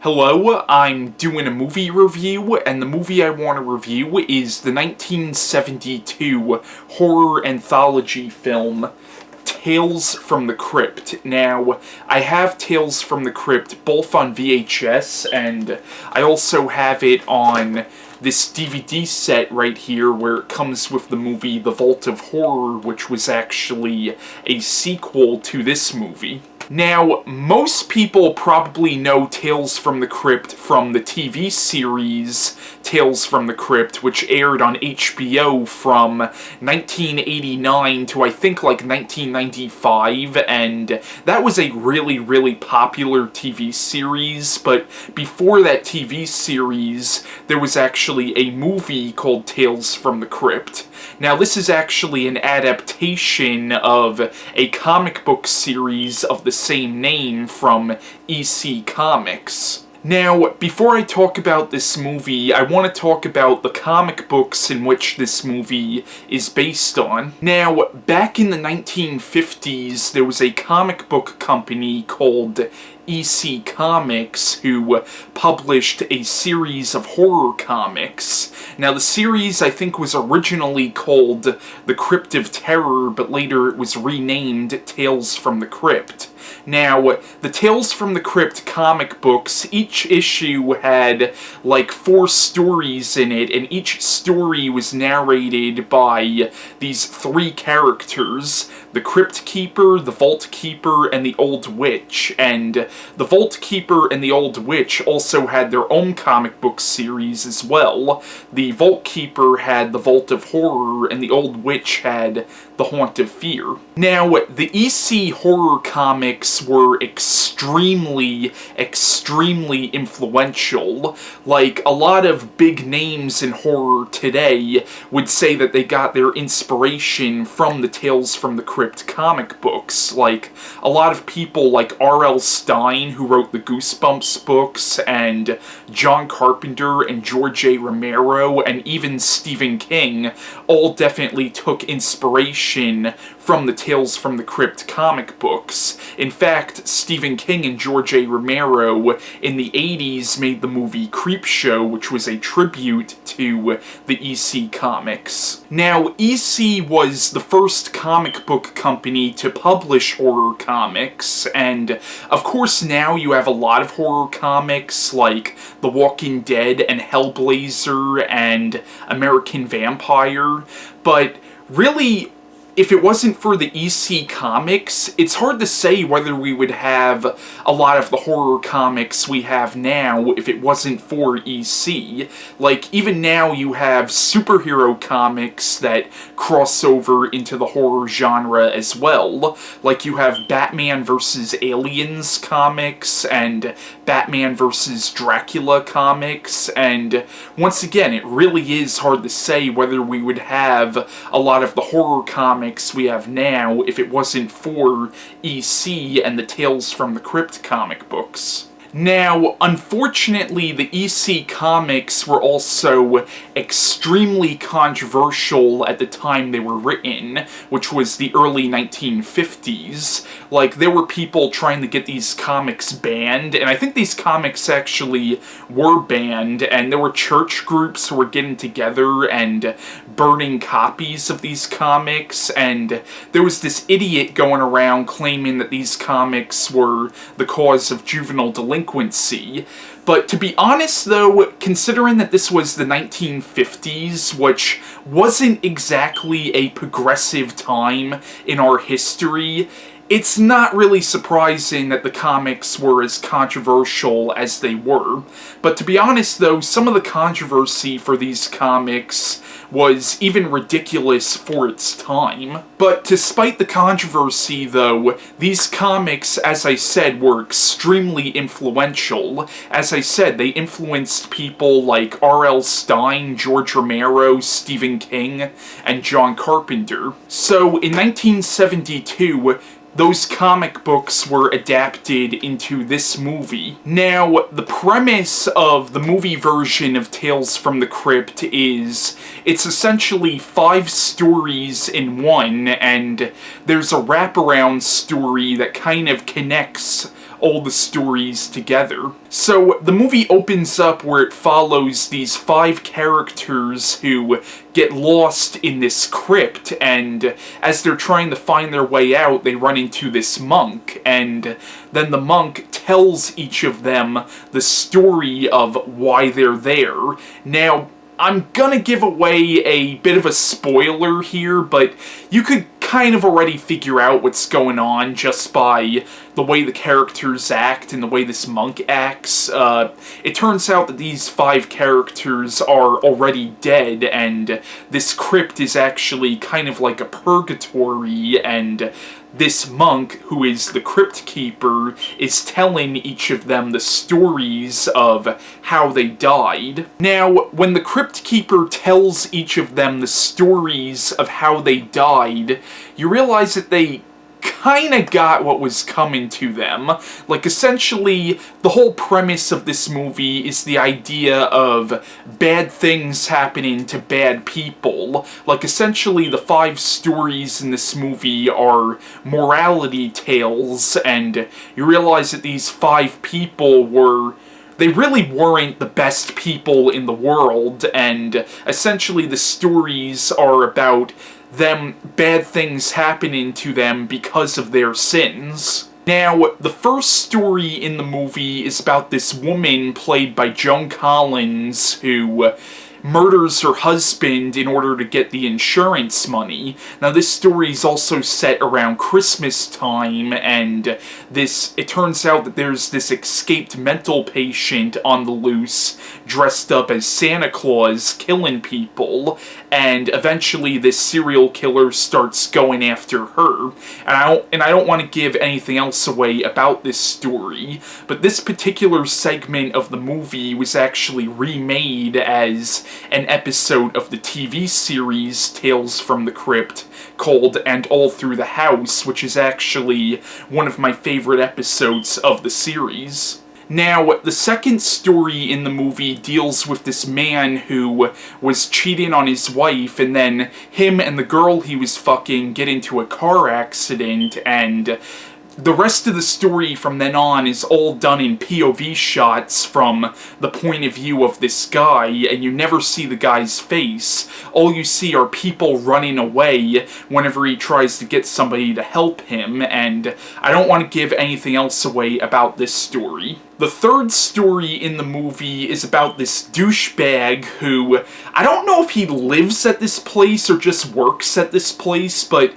Hello, I'm doing a movie review, and the movie I want to review is the 1972 horror anthology film, Tales from the Crypt. Now, I have Tales from the Crypt both on VHS, and I also have it on this DVD set right here where it comes with the movie The Vault of Horror, which was actually a sequel to this movie. Now, most people probably know Tales from the Crypt from the TV series Tales from the Crypt, which aired on HBO from 1989 to I think like 1995, and that was a really popular TV series, but before that TV series, there was actually a movie called Tales from the Crypt. Now, this is actually an adaptation of a comic book series of the same name from EC Comics. Now, before I talk about this movie, I want to talk about the comic books in which this movie is based on. Now, back in the 1950s, there was a comic book company called EC Comics who published a series of horror comics. Now, the series, I think, was originally called The Crypt of Terror, but later it was renamed Tales from the Crypt. Now, the Tales from the Crypt comic books, each issue had like 4 stories in it, and each story was narrated by these 3 characters: the Crypt Keeper, the Vault Keeper, and the Old Witch. And the Vault Keeper and the Old Witch also had their own comic book series as well. The Vault Keeper had the Vault of Horror, and the Old Witch had the Haunt of Fear. Now, the EC horror comics were extremely influential. Like, a lot of big names in horror today would say that they got their inspiration from the Tales from the Crypt comic books. Like, a lot of people like R.L. Stine, who wrote the Goosebumps books, and John Carpenter and George A. Romero, and even Stephen King, all definitely took inspiration from the Tales from the Crypt comic books. In fact, Stephen King and George A. Romero in the 80s made the movie Creepshow, which was a tribute to the EC comics. Now, EC was the first comic book company to publish horror comics, and of course now you have a lot of horror comics like The Walking Dead and Hellblazer and American Vampire, but really, if it wasn't for the EC comics, it's hard to say whether we would have a lot of the horror comics we have now if it wasn't for EC. Like, even now you have superhero comics that cross over into the horror genre as well. Like, you have Batman vs. Aliens comics, and Batman vs. Dracula comics, and once again, it really is hard to say whether we would have a lot of the horror comics we have now if it wasn't for EC and the Tales from the Crypt comic books. Now, unfortunately, the EC comics were also extremely controversial at the time they were written, which was the early 1950s. Like, there were people trying to get these comics banned, and I think these comics actually were banned, and there were church groups who were getting together and burning copies of these comics, and there was this idiot going around claiming that these comics were the cause of juvenile delinquency. But to be honest though, considering that this was the 1950s, which wasn't exactly a progressive time in our history, it's not really surprising that the comics were as controversial as they were. But to be honest though, some of the controversy for these comics was even ridiculous for its time. But despite the controversy though, these comics, as I said, were extremely influential. As I said, they influenced people like R.L. Stine, George Romero, Stephen King, and John Carpenter. So in 1972, those comic books were adapted into this movie. Now, the premise of the movie version of Tales from the Crypt is it's essentially 5 stories in one, and there's a wraparound story that kind of connects all the stories together. So the movie opens up where it follows these 5 characters who get lost in this crypt, and as they're trying to find their way out, they run into this monk, and then the monk tells each of them the story of why they're there. Now, I'm gonna give away a bit of a spoiler here, but you could kind of already figure out what's going on just by the way the characters act and the way this monk acts. It turns out that these 5 characters are already dead, and this crypt is actually kind of like a purgatory, and this monk, who is the crypt keeper, is telling each of them the stories of how they died. Now, when the crypt keeper tells each of them the stories of how they died, you realize that they kinda got what was coming to them. Like, essentially, the whole premise of this movie is the idea of bad things happening to bad people. Like, essentially, the 5 stories in this movie are morality tales, and you realize that these 5 people they really weren't the best people in the world, and essentially the stories are about them bad things happening to them because of their sins. Now, the first story in the movie is about this woman played by Joan Collins who murders her husband in order to get the insurance money. Now, this story is also set around Christmas time, and it turns out that there's this escaped mental patient on the loose, dressed up as Santa Claus, killing people, and eventually this serial killer starts going after her. And I don't want to give anything else away about this story, but this particular segment of the movie was actually remade as an episode of the TV series Tales from the Crypt called And All Through the House, which is actually one of my favorite episodes of the series. Now, the second story in the movie deals with this man who was cheating on his wife, and then him and the girl he was fucking get into a car accident, and the rest of the story from then on is all done in POV shots from the point of view of this guy, and you never see the guy's face. All you see are people running away whenever he tries to get somebody to help him, and I don't want to give anything else away about this story. The third story in the movie is about this douchebag who, I don't know if he lives at this place or just works at this place, but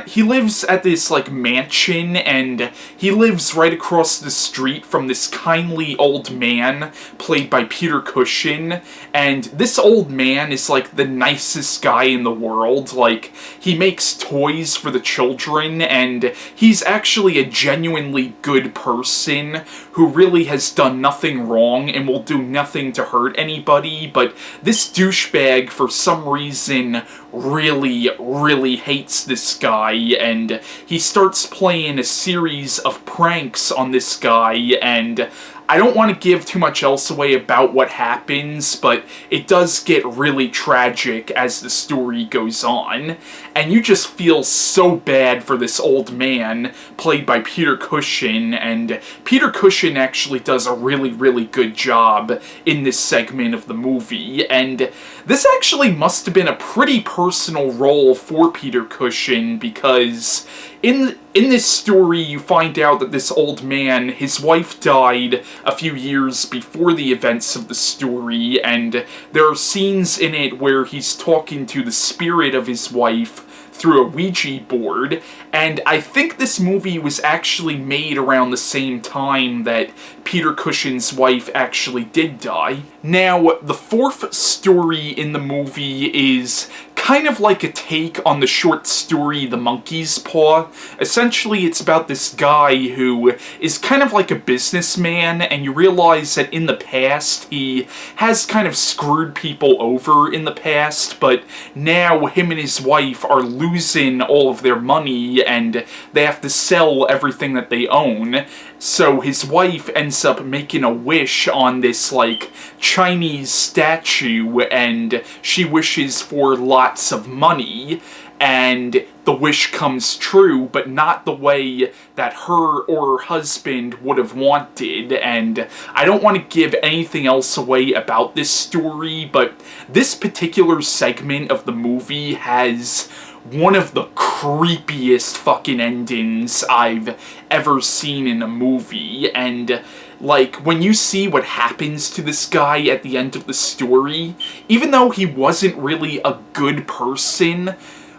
he lives at this, like, mansion, and he lives right across the street from this kindly old man, played by Peter Cushing, and this old man is, like, the nicest guy in the world. Like, he makes toys for the children, and he's actually a genuinely good person who really has done nothing wrong and will do nothing to hurt anybody, but this douchebag, for some reason, really hates this guy, and he starts playing a series of pranks on this guy, and I don't want to give too much else away about what happens, but it does get really tragic as the story goes on, and you just feel so bad for this old man, played by Peter Cushing, and Peter Cushing actually does a really good job in this segment of the movie, and this actually must have been a pretty personal role for Peter Cushing, because in this story, you find out that this old man, his wife died a few years before the events of the story, and there are scenes in it where he's talking to the spirit of his wife through a Ouija board, and I think this movie was actually made around the same time that Peter Cushing's wife actually did die. Now, the fourth story in the movie is kind of like a take on the short story The Monkey's Paw. Essentially, it's about this guy who is kind of like a businessman, and you realize that in the past he has kind of screwed people over in the past, but now him and his wife are losing all of their money and they have to sell everything that they own. So his wife ends up making a wish on this, like, Chinese statue, and she wishes for Lot lots of money, and the wish comes true, but not the way that her or her husband would have wanted. And I don't want to give anything else away about this story, but this particular segment of the movie has one of the creepiest fucking endings I've ever seen in a movie. And like, when you see what happens to this guy at the end of the story, even though he wasn't really a good person,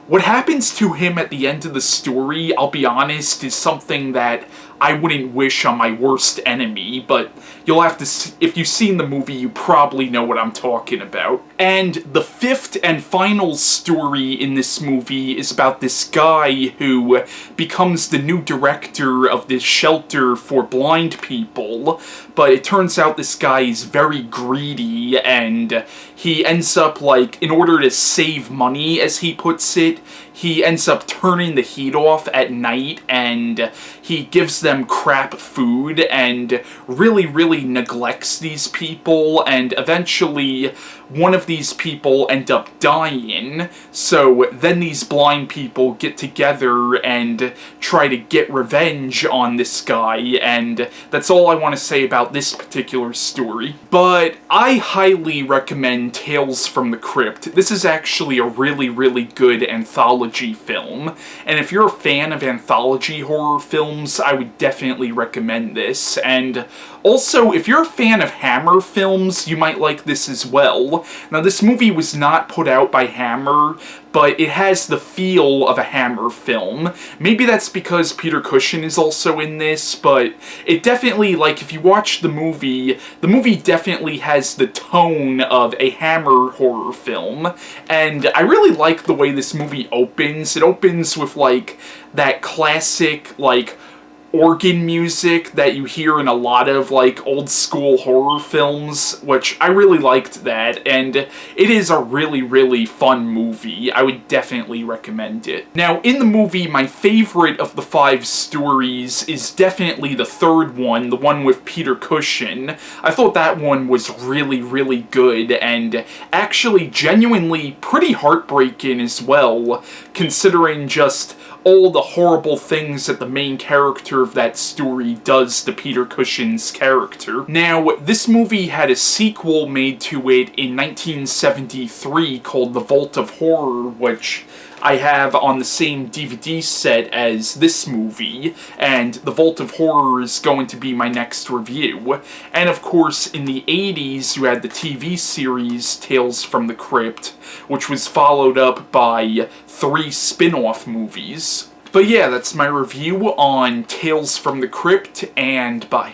what happens to him at the end of the story, I'll be honest, is something that I wouldn't wish on my worst enemy, but you'll have to if you've seen the movie, you probably know what I'm talking about. And the fifth and final story in this movie is about this guy who becomes the new director of this shelter for blind people, but it turns out this guy is very greedy, and he ends up, like, in order to save money, as he puts it, he ends up turning the heat off at night, and he gives them crap food, and really neglects these people, and eventually one of these people end up dying, so then these blind people get together and try to get revenge on this guy, and that's all I want to say about this particular story. But I highly recommend Tales from the Crypt. This is actually a really good anthology film, and if you're a fan of anthology horror films, I would definitely recommend this. And also, if you're a fan of Hammer films, you might like this as well. Now, this movie was not put out by Hammer, but it has the feel of a Hammer film. Maybe that's because Peter Cushing is also in this, but it definitely, like, if you watch the movie definitely has the tone of a Hammer horror film, and I really like the way this movie opens. It opens with, like, that classic, like, organ music that you hear in a lot of, like, old school horror films, which I really liked that, and it is a really fun movie. I would definitely recommend it. Now, in the movie, my favorite of the 5 stories is definitely the third one, the one with Peter Cushing. I thought that one was really good, and actually genuinely pretty heartbreaking as well, considering just all the horrible things that the main character of that story does to Peter Cushing's character. Now, this movie had a sequel made to it in 1973 called The Vault of Horror, which I have on the same DVD set as this movie, and The Vault of Horror is going to be my next review. And of course, in the 80s, you had the TV series Tales from the Crypt, which was followed up by 3 spin-off movies. But yeah, that's my review on Tales from the Crypt, and bye.